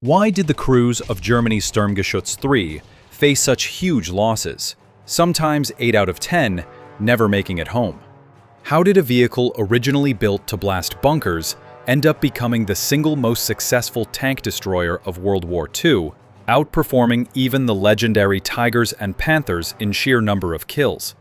Why did the crews of Germany's StuG III face such huge losses, sometimes 8 out of 10, never making it home? How did a vehicle originally built to blast bunkers end up becoming the single most successful tank destroyer of World War II, outperforming even the legendary Tigers and Panthers in sheer number of kills?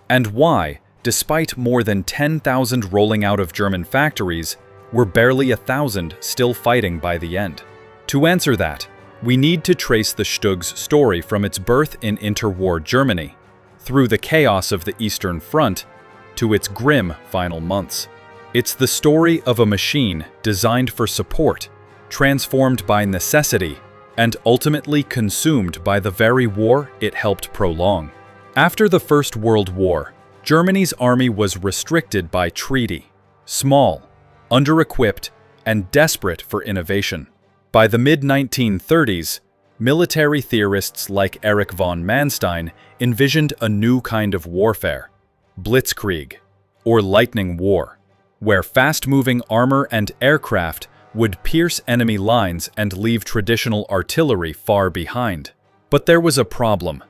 And why, despite more than 10,000 rolling out of German factories, were barely 1,000 still fighting by the end? To answer that, we need to trace the StuG's story from its birth in interwar Germany, through the chaos of the Eastern Front, to its grim final months. It's the story of a machine designed for support, transformed by necessity, and ultimately consumed by the very war it helped prolong. After the First World War, Germany's army was restricted by treaty, small, under-equipped, and desperate for innovation. By the mid-1930s, military theorists like Erich von Manstein envisioned a new kind of warfare, blitzkrieg, or lightning war, where fast-moving armor and aircraft would pierce enemy lines and leave traditional artillery far behind. But there was a problem.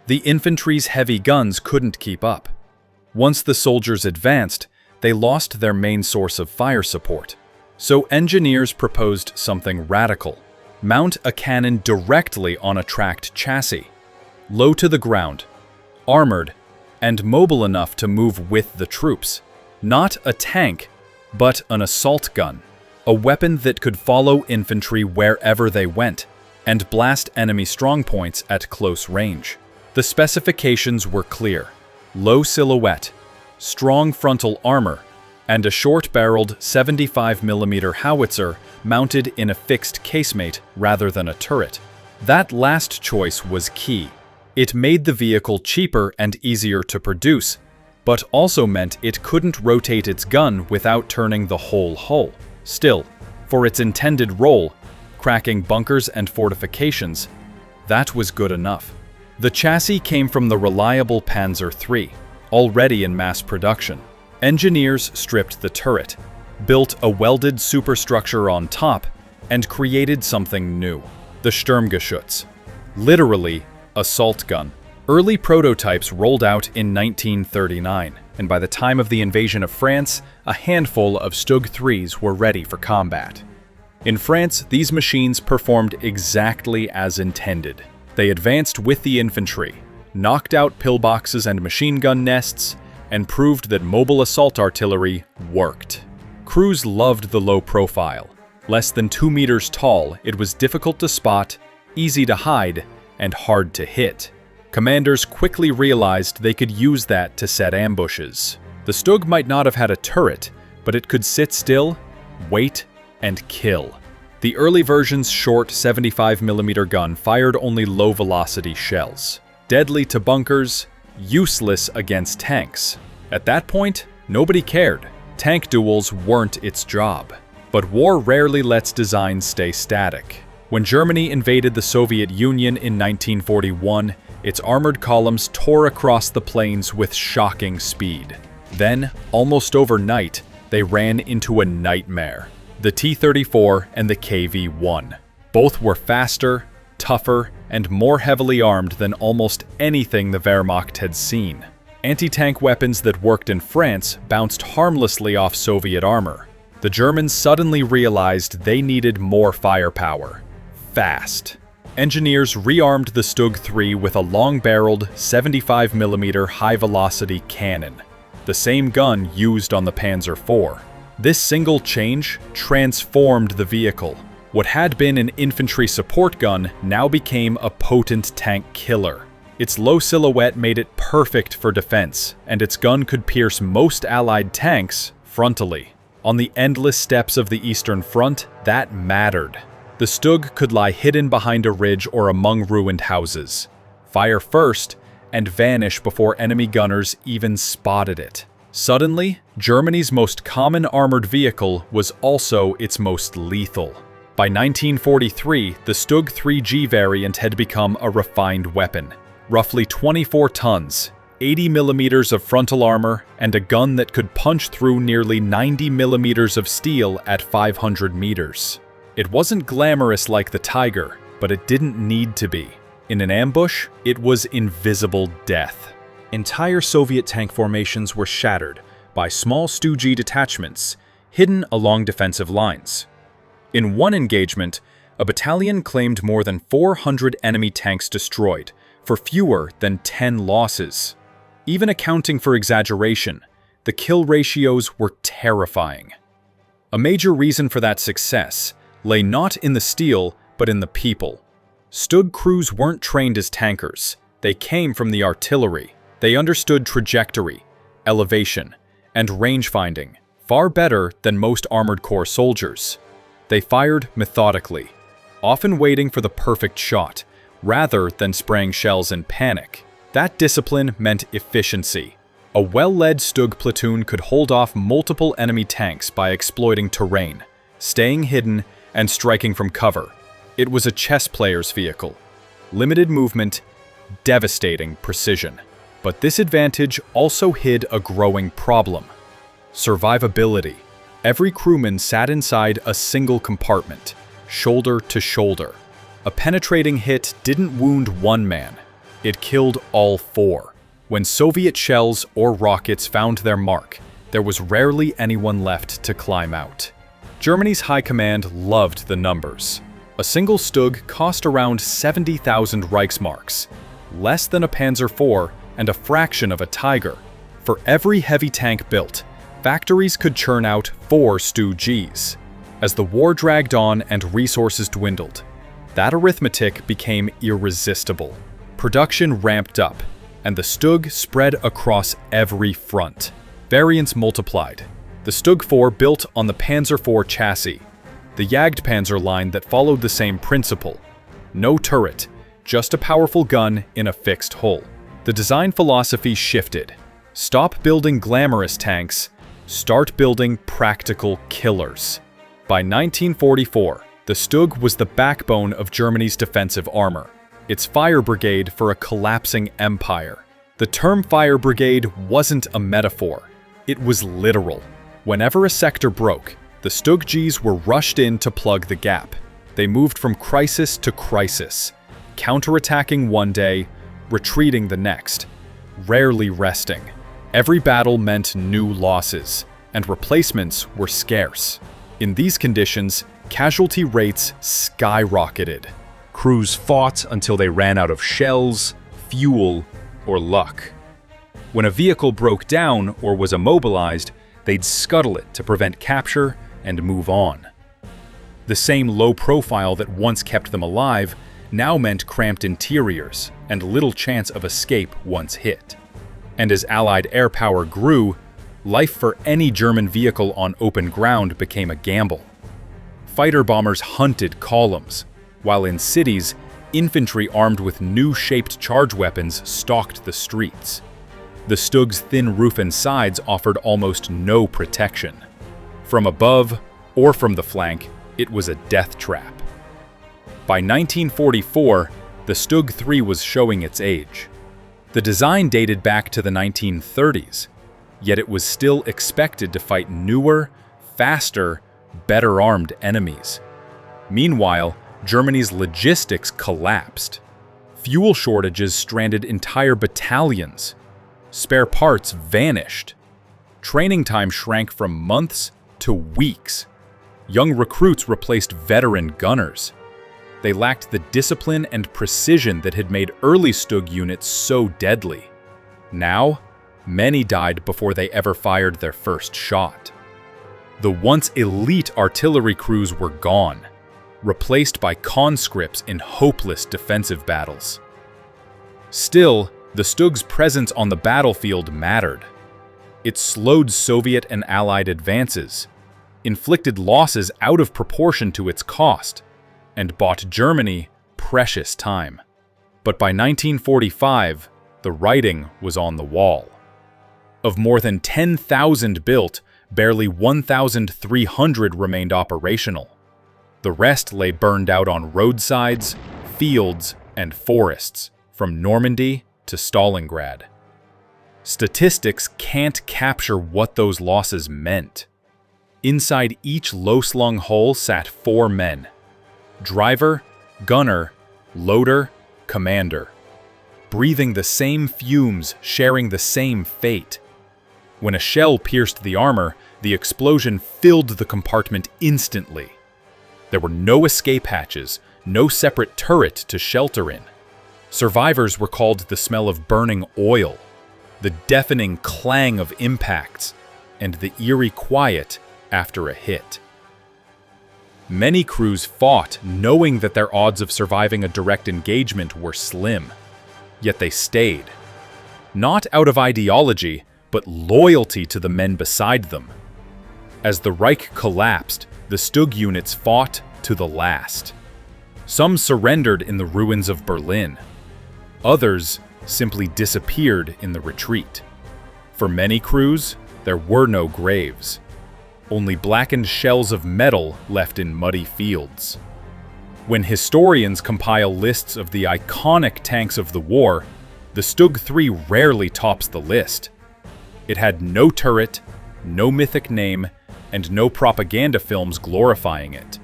The infantry's heavy guns couldn't keep up. Once the soldiers advanced, they lost their main source of fire support. So engineers proposed something radical. Mount a cannon directly on a tracked chassis, low to the ground, armored, and mobile enough to move with the troops. Not a tank, but an assault gun, a weapon that could follow infantry wherever they went and blast enemy strongpoints at close range. The specifications were clear: low silhouette, strong frontal armor, and a short-barreled 75mm howitzer mounted in a fixed casemate rather than a turret. That last choice was key. It made the vehicle cheaper and easier to produce, but also meant it couldn't rotate its gun without turning the whole hull. Still, for its intended role, cracking bunkers and fortifications, that was good enough. The chassis came from the reliable Panzer III, already in mass production. Engineers stripped the turret, built a welded superstructure on top, and created something new: the StuG, literally assault gun. Early prototypes rolled out in 1939, and by the time of the invasion of France, a handful of StuG IIIs were ready for combat. In France, these machines performed exactly as intended. They advanced with the infantry, knocked out pillboxes and machine gun nests, and proved that mobile assault artillery worked. Crews loved the low profile. Less than 2 meters tall, it was difficult to spot, easy to hide, and hard to hit. Commanders quickly realized they could use that to set ambushes. The StuG might not have had a turret, but it could sit still, wait, and kill. The early version's short 75mm gun fired only low-velocity shells, deadly to bunkers, useless against tanks. At that point, nobody cared. Tank duels weren't its job. But war rarely lets designs stay static. When Germany invaded the Soviet Union in 1941, its armored columns tore across the plains with shocking speed. Then, almost overnight, they ran into a nightmare: the T-34 and the KV-1. Both were faster, tougher, and more heavily armed than almost anything the Wehrmacht had seen. Anti-tank weapons that worked in France bounced harmlessly off Soviet armor. The Germans suddenly realized they needed more firepower. Fast. Engineers rearmed the StuG III with a long-barreled 75mm high-velocity cannon, the same gun used on the Panzer IV. This single change transformed the vehicle. What had been an infantry support gun now became a potent tank killer. Its low silhouette made it perfect for defense, and its gun could pierce most Allied tanks frontally. On the endless steppes of the Eastern Front, that mattered. The StuG could lie hidden behind a ridge or among ruined houses, fire first, and vanish before enemy gunners even spotted it. Suddenly, Germany's most common armored vehicle was also its most lethal. By 1943, the StuG III-G variant had become a refined weapon. Roughly 24 tons, 80mm of frontal armor, and a gun that could punch through nearly 90mm of steel at 500 meters. It wasn't glamorous like the Tiger, but it didn't need to be. In an ambush, it was invisible death. Entire Soviet tank formations were shattered by small StuG detachments hidden along defensive lines. In one engagement, a battalion claimed more than 400 enemy tanks destroyed for fewer than 10 losses. Even accounting for exaggeration, the kill ratios were terrifying. A major reason for that success lay not in the steel, but in the people. StuG crews weren't trained as tankers. They came from the artillery. They understood trajectory, elevation, and range finding far better than most armored corps soldiers. They fired methodically, often waiting for the perfect shot, rather than spraying shells in panic. That discipline meant efficiency. A well-led StuG platoon could hold off multiple enemy tanks by exploiting terrain, staying hidden, and striking from cover. It was a chess player's vehicle. Limited movement, devastating precision. But this advantage also hid a growing problem: survivability. Every crewman sat inside a single compartment, shoulder to shoulder. A penetrating hit didn't wound one man. It killed all four. When Soviet shells or rockets found their mark, there was rarely anyone left to climb out. Germany's high command loved the numbers. A single StuG cost around 70,000 Reichsmarks, less than a Panzer IV and a fraction of a Tiger. For every heavy tank built, factories could churn out 4 StuGs. As the war dragged on and resources dwindled, that arithmetic became irresistible. Production ramped up, and the StuG spread across every front. Variants multiplied. The StuG IV built on the Panzer IV chassis, the Jagdpanzer line that followed the same principle. No turret, just a powerful gun in a fixed hull. The design philosophy shifted. Stop building glamorous tanks, start building practical killers. By 1944, the StuG was the backbone of Germany's defensive armor, its fire brigade for a collapsing empire. The term fire brigade wasn't a metaphor, it was literal. Whenever a sector broke, the StuGs were rushed in to plug the gap. They moved from crisis to crisis, counterattacking one day, retreating the next, rarely resting. Every battle meant new losses, and replacements were scarce. In these conditions, casualty rates skyrocketed. Crews fought until they ran out of shells, fuel, or luck. When a vehicle broke down or was immobilized, they'd scuttle it to prevent capture and move on. The same low profile that once kept them alive now meant cramped interiors and little chance of escape once hit. And as Allied air power grew, life for any German vehicle on open ground became a gamble. Fighter bombers hunted columns, while in cities, infantry armed with new-shaped charge weapons stalked the streets. The StuG's thin roof and sides offered almost no protection. From above or from the flank, it was a death trap. By 1944, the StuG III was showing its age. The design dated back to the 1930s, yet it was still expected to fight newer, faster, better-armed enemies. Meanwhile, Germany's logistics collapsed. Fuel shortages stranded entire battalions. Spare parts vanished. Training time shrank from months to weeks. Young recruits replaced veteran gunners. They lacked the discipline and precision that had made early StuG units so deadly. Now, many died before they ever fired their first shot. The once elite artillery crews were gone, replaced by conscripts in hopeless defensive battles. Still, the StuG's presence on the battlefield mattered. It slowed Soviet and Allied advances, inflicted losses out of proportion to its cost, and bought Germany precious time. But by 1945, the writing was on the wall. Of more than 10,000 built, barely 1,300 remained operational. The rest lay burned out on roadsides, fields, and forests, from Normandy to Stalingrad. Statistics can't capture what those losses meant. Inside each low-slung hull sat 4 men: driver, gunner, loader, commander, breathing the same fumes, sharing the same fate. When a shell pierced the armor, the explosion filled the compartment instantly. There were no escape hatches, no separate turret to shelter in. Survivors recalled the smell of burning oil, the deafening clang of impacts, and the eerie quiet after a hit. Many crews fought knowing that their odds of surviving a direct engagement were slim. Yet they stayed. Not out of ideology, but loyalty to the men beside them. As the Reich collapsed, the StuG units fought to the last. Some surrendered in the ruins of Berlin. Others simply disappeared in the retreat. For many crews, there were no graves. Only blackened shells of metal left in muddy fields. When historians compile lists of the iconic tanks of the war, the StuG III rarely tops the list. It had no turret, no mythic name, and no propaganda films glorifying it.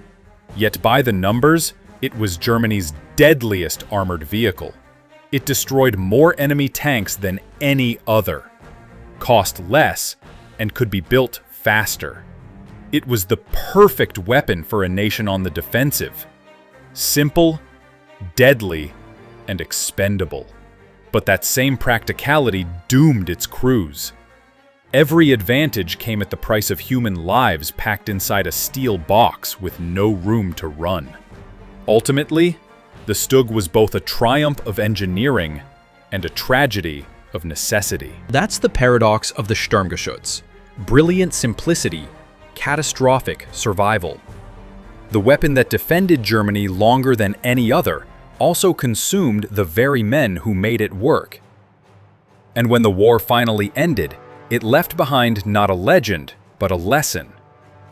Yet by the numbers, it was Germany's deadliest armored vehicle. It destroyed more enemy tanks than any other, cost less, and could be built faster. It was the perfect weapon for a nation on the defensive. Simple, deadly, and expendable. But that same practicality doomed its crews. Every advantage came at the price of human lives packed inside a steel box with no room to run. Ultimately, the StuG was both a triumph of engineering and a tragedy of necessity. That's the paradox of the Sturmgeschütz. Brilliant simplicity, catastrophic survival. The weapon that defended Germany longer than any other also consumed the very men who made it work. And when the war finally ended, it left behind not a legend, but a lesson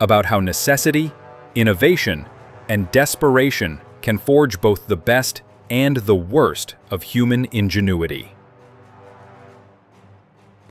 about how necessity, innovation, and desperation can forge both the best and the worst of human ingenuity.